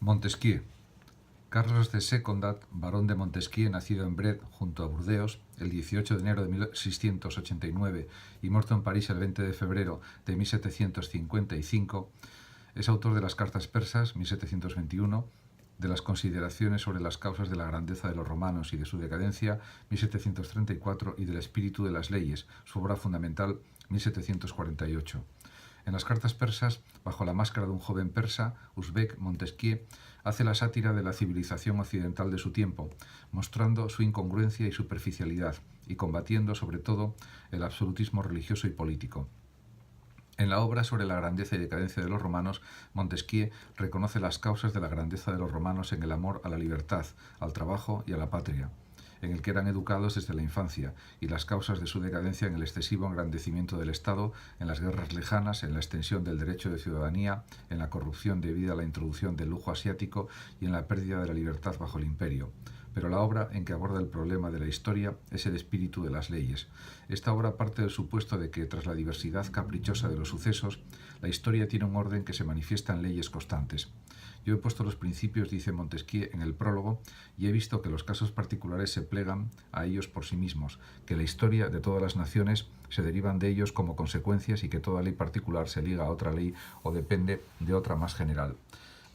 Montesquieu. Carlos de Secondat, barón de Montesquieu, nacido en Brest, junto a Burdeos, el 18 de enero de 1689 y muerto en París el 20 de febrero de 1755, es autor de las Cartas Persas, 1721, de las Consideraciones sobre las causas de la grandeza de los romanos y de su decadencia, 1734, y del Espíritu de las Leyes, su obra fundamental, 1748. En las Cartas Persas, bajo la máscara de un joven persa, Uzbek, Montesquieu hace la sátira de la civilización occidental de su tiempo, mostrando su incongruencia y superficialidad, y combatiendo, sobre todo, el absolutismo religioso y político. En la obra sobre la grandeza y decadencia de los romanos, Montesquieu reconoce las causas de la grandeza de los romanos en el amor a la libertad, al trabajo y a la patria, en el que eran educados desde la infancia, y las causas de su decadencia en el excesivo engrandecimiento del Estado, en las guerras lejanas, en la extensión del derecho de ciudadanía, en la corrupción debida a la introducción del lujo asiático y en la pérdida de la libertad bajo el imperio. Pero la obra en que aborda el problema de la historia es el espíritu de las leyes. Esta obra parte del supuesto de que, tras la diversidad caprichosa de los sucesos, la historia tiene un orden que se manifiesta en leyes constantes. Yo he puesto los principios, dice Montesquieu en el prólogo, y he visto que los casos particulares se plegan a ellos por sí mismos, que la historia de todas las naciones se derivan de ellos como consecuencias y que toda ley particular se liga a otra ley o depende de otra más general.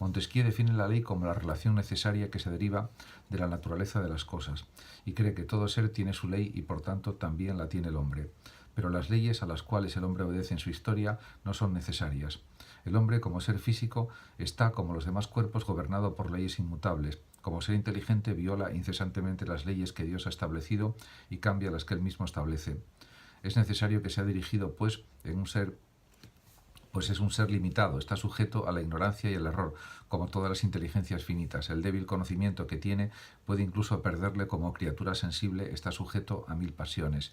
Montesquieu define la ley como la relación necesaria que se deriva de la naturaleza de las cosas, y cree que todo ser tiene su ley y por tanto también la tiene el hombre. Pero las leyes a las cuales el hombre obedece en su historia no son necesarias. El hombre, como ser físico, está, como los demás cuerpos, gobernado por leyes inmutables. Como ser inteligente, viola incesantemente las leyes que Dios ha establecido y cambia las que él mismo establece. Es necesario que sea dirigido, pues es un ser limitado, está sujeto a la ignorancia y al error, como todas las inteligencias finitas. El débil conocimiento que tiene puede incluso perderle. Como criatura sensible está sujeto a 1000 pasiones.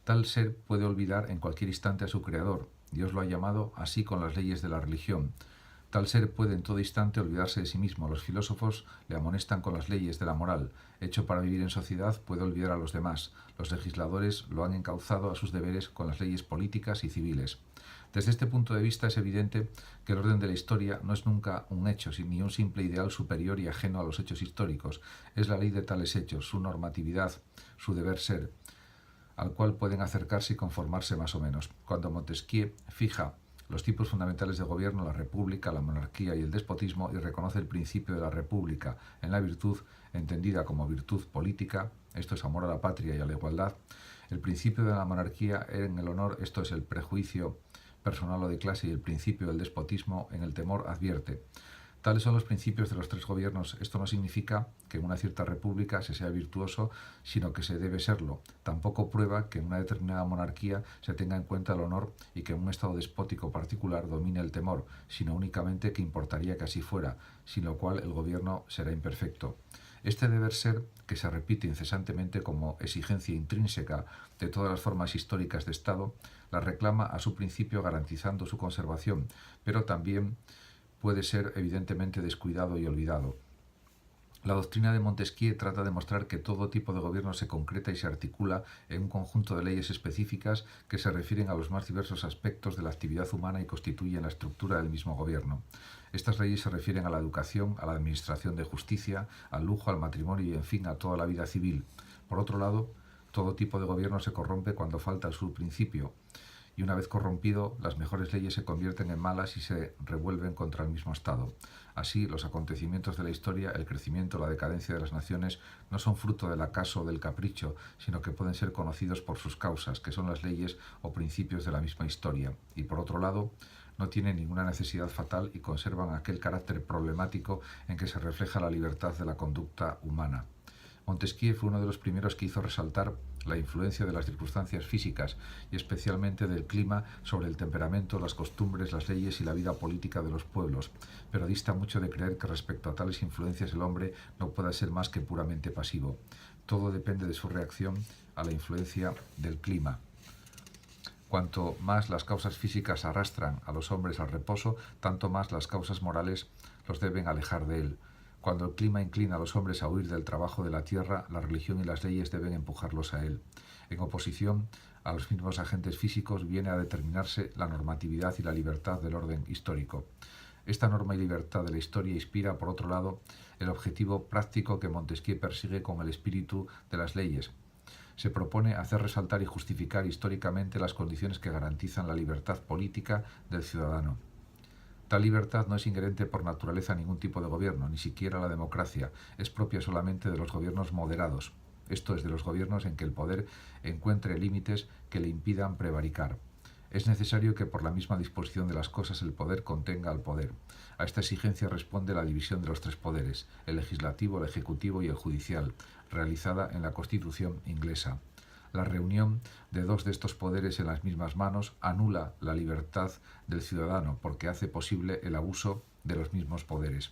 Tal ser puede olvidar en cualquier instante a su creador. Dios lo ha llamado así con las leyes de la religión. Tal ser puede en todo instante olvidarse de sí mismo. Los filósofos le amonestan con las leyes de la moral. Hecho para vivir en sociedad, puede olvidar a los demás. Los legisladores lo han encauzado a sus deberes con las leyes políticas y civiles. Desde este punto de vista es evidente que el orden de la historia no es nunca un hecho, ni un simple ideal superior y ajeno a los hechos históricos. Es la ley de tales hechos, su normatividad, su deber ser, al cual pueden acercarse y conformarse más o menos. Cuando Montesquieu fija los tipos fundamentales de gobierno, la república, la monarquía y el despotismo, y reconoce el principio de la república en la virtud, entendida como virtud política, esto es amor a la patria y a la igualdad, el principio de la monarquía en el honor, esto es el prejuicio personal o de clase, y el principio del despotismo en el temor, advierte. Tales son los principios de los tres gobiernos. Esto no significa que en una cierta república se sea virtuoso, sino que se debe serlo. Tampoco prueba que en una determinada monarquía se tenga en cuenta el honor y que en un estado despótico particular domine el temor, sino únicamente que importaría que así fuera, sin lo cual el gobierno será imperfecto. Este deber ser, que se repite incesantemente como exigencia intrínseca de todas las formas históricas de Estado, la reclama a su principio garantizando su conservación, pero también puede ser evidentemente descuidado y olvidado. La doctrina de Montesquieu trata de mostrar que todo tipo de gobierno se concreta y se articula en un conjunto de leyes específicas que se refieren a los más diversos aspectos de la actividad humana y constituyen la estructura del mismo gobierno. Estas leyes se refieren a la educación, a la administración de justicia, al lujo, al matrimonio y, en fin, a toda la vida civil. Por otro lado, todo tipo de gobierno se corrompe cuando falta su principio, y una vez corrompido, las mejores leyes se convierten en malas y se revuelven contra el mismo Estado. Así, los acontecimientos de la historia, el crecimiento, la decadencia de las naciones, no son fruto del acaso o del capricho, sino que pueden ser conocidos por sus causas, que son las leyes o principios de la misma historia. Y por otro lado, no tienen ninguna necesidad fatal y conservan aquel carácter problemático en que se refleja la libertad de la conducta humana. Montesquieu fue uno de los primeros que hizo resaltar la influencia de las circunstancias físicas y especialmente del clima sobre el temperamento, las costumbres, las leyes y la vida política de los pueblos, pero dista mucho de creer que respecto a tales influencias el hombre no pueda ser más que puramente pasivo. Todo depende de su reacción a la influencia del clima. Cuanto más las causas físicas arrastran a los hombres al reposo, tanto más las causas morales los deben alejar de él. Cuando el clima inclina a los hombres a huir del trabajo de la tierra, la religión y las leyes deben empujarlos a él. En oposición a los mismos agentes físicos viene a determinarse la normatividad y la libertad del orden histórico. Esta norma y libertad de la historia inspira, por otro lado, el objetivo práctico que Montesquieu persigue con el espíritu de las leyes. Se propone hacer resaltar y justificar históricamente las condiciones que garantizan la libertad política del ciudadano. Tal libertad no es inherente por naturaleza a ningún tipo de gobierno, ni siquiera a la democracia, es propia solamente de los gobiernos moderados, esto es, de los gobiernos en que el poder encuentre límites que le impidan prevaricar. Es necesario que por la misma disposición de las cosas el poder contenga al poder. A esta exigencia responde la división de los tres poderes, el legislativo, el ejecutivo y el judicial, realizada en la Constitución inglesa. La reunión de dos de estos poderes en las mismas manos anula la libertad del ciudadano porque hace posible el abuso de los mismos poderes.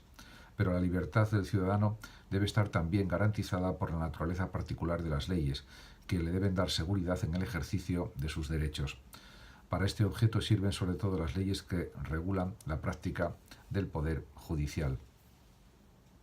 Pero la libertad del ciudadano debe estar también garantizada por la naturaleza particular de las leyes, que le deben dar seguridad en el ejercicio de sus derechos. Para este objeto sirven sobre todo las leyes que regulan la práctica del poder judicial.